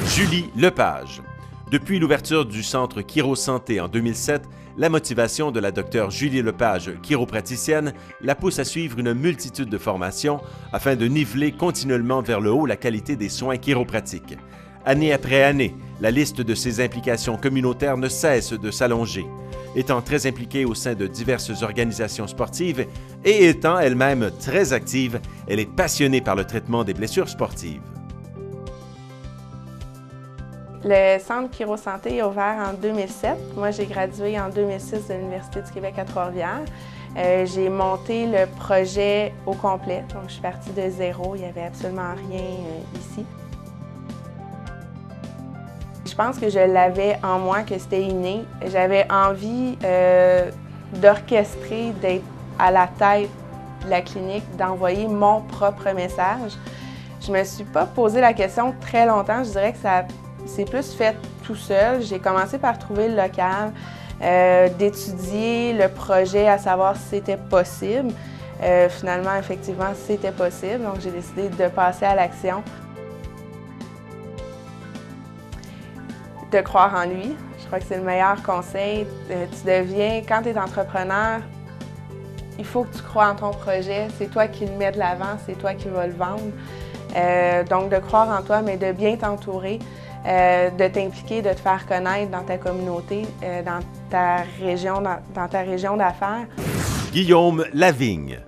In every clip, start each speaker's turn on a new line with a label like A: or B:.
A: Julie Lepage. Depuis l'ouverture du centre Chiro-Santé en 2007, la motivation de la docteure Julie Lepage, chiropraticienne, la pousse à suivre une multitude de formations afin de niveler continuellement vers le haut la qualité des soins chiropratiques. Année après année, la liste de ses implications communautaires ne cesse de s'allonger. Étant très impliquée au sein de diverses organisations sportives et étant elle-même très active, elle est passionnée par le traitement des blessures sportives.
B: Le Centre Chiro-Santé est ouvert en 2007. Moi, j'ai gradué en 2006 de l'Université du Québec à Trois-Rivières. J'ai monté le projet au complet, donc je suis partie de zéro. Il n'y avait absolument rien ici. Je pense que je l'avais en moi, que c'était inné. J'avais envie d'orchestrer, d'être à la tête de la clinique, d'envoyer mon propre message. Je me suis pas posé la question très longtemps. Je dirais que ça c'est plus fait tout seul. J'ai commencé par trouver le local, d'étudier le projet, à savoir si c'était possible. Finalement, effectivement, c'était possible, donc j'ai décidé de passer à l'action. De croire en lui, je crois que c'est le meilleur conseil. Tu deviens, quand tu es entrepreneur, il faut que tu crois en ton projet. C'est toi qui le mets de l'avant, c'est toi qui vas le vendre. Donc, de croire en toi, mais de bien t'entourer. De t'impliquer, de te faire connaître dans ta communauté, dans ta région d'affaires.
A: Guillaume Lavigne.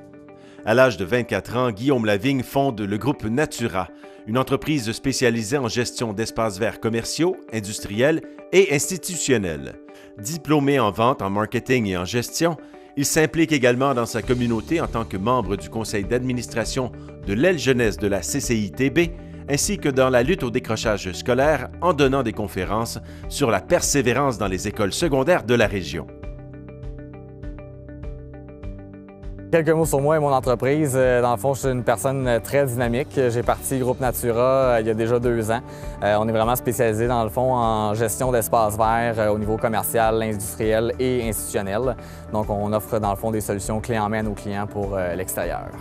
A: À l'âge de 24 ans, Guillaume Lavigne fonde le groupe Natura, une entreprise spécialisée en gestion d'espaces verts commerciaux, industriels et institutionnels. Diplômé en vente, en marketing et en gestion, il s'implique également dans sa communauté en tant que membre du conseil d'administration de l'aile jeunesse de la CCITB, ainsi que dans la lutte au décrochage scolaire en donnant des conférences sur la persévérance dans les écoles secondaires de la région.
C: Quelques mots sur moi et mon entreprise. Dans le fond, je suis une personne très dynamique. J'ai parti Groupe Natura il y a déjà 2 ans. On est vraiment spécialisé dans le fond en gestion d'espaces verts au niveau commercial, industriel et institutionnel. Donc, on offre dans le fond des solutions clés en main à nos clients pour l'extérieur.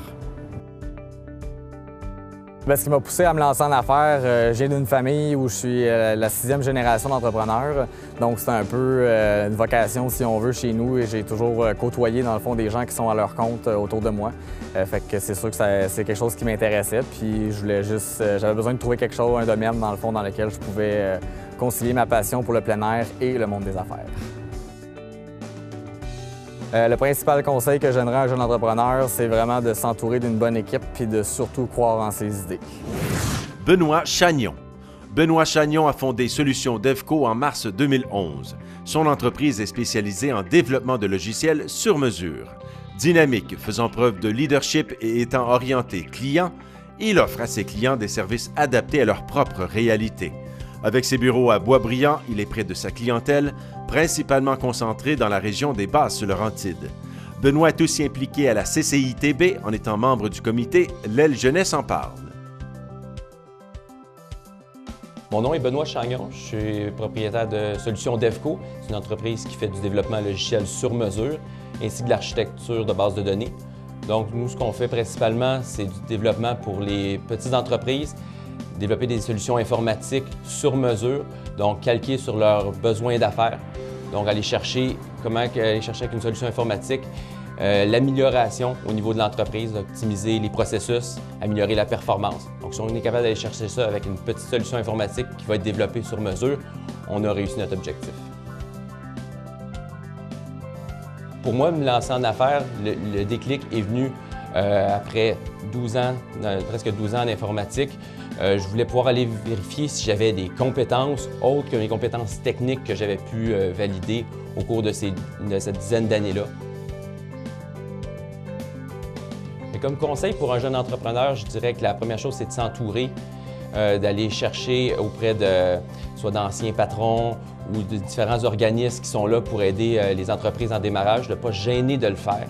C: Ce qui m'a poussé à me lancer en affaires, je viens d'une famille où je suis la 6e génération d'entrepreneurs. Donc c'est un peu une vocation, si on veut, chez nous. Et j'ai toujours côtoyé, dans le fond, des gens qui sont à leur compte autour de moi. Fait que c'est sûr que c'est quelque chose qui m'intéressait. Puis j'avais besoin de trouver quelque chose, un domaine, dans le fond, dans lequel je pouvais concilier ma passion pour le plein air et le monde des affaires. Le principal conseil que je donnerais à un jeune entrepreneur, c'est vraiment de s'entourer d'une bonne équipe et de surtout croire en ses idées.
A: Benoît Chagnon. Benoît Chagnon a fondé Solutions DevCo en mars 2011. Son entreprise est spécialisée en développement de logiciels sur mesure. Dynamique, faisant preuve de leadership et étant orienté client, il offre à ses clients des services adaptés à leur propre réalité. Avec ses bureaux à Boisbriand, il est près de sa clientèle, principalement concentrée dans la région des Basses-Laurentides. Benoît est aussi impliqué à la CCITB en étant membre du comité L'aile jeunesse en parle.
D: Mon nom est Benoît Chagnon, je suis propriétaire de Solutions DevCo. C'est une entreprise qui fait du développement logiciel sur mesure ainsi que de l'architecture de base de données. Donc nous, ce qu'on fait principalement, c'est du développement pour les petites entreprises, développer des solutions informatiques sur mesure, donc calquées sur leurs besoins d'affaires. Donc aller chercher avec une solution informatique l'amélioration au niveau de l'entreprise, optimiser les processus, améliorer la performance. Donc si on est capable d'aller chercher ça avec une petite solution informatique qui va être développée sur mesure, on a réussi notre objectif. Pour moi, me lancer en affaires, le déclic est venu après 12 ans, presque 12 ans en informatique. Je voulais pouvoir aller vérifier si j'avais des compétences autres que mes compétences techniques que j'avais pu valider au cours de cette dizaine d'années-là. Comme conseil pour un jeune entrepreneur, je dirais que la première chose, c'est de s'entourer, d'aller chercher auprès soit d'anciens patrons ou de différents organismes qui sont là pour aider les entreprises en démarrage, de ne pas gêner de le faire.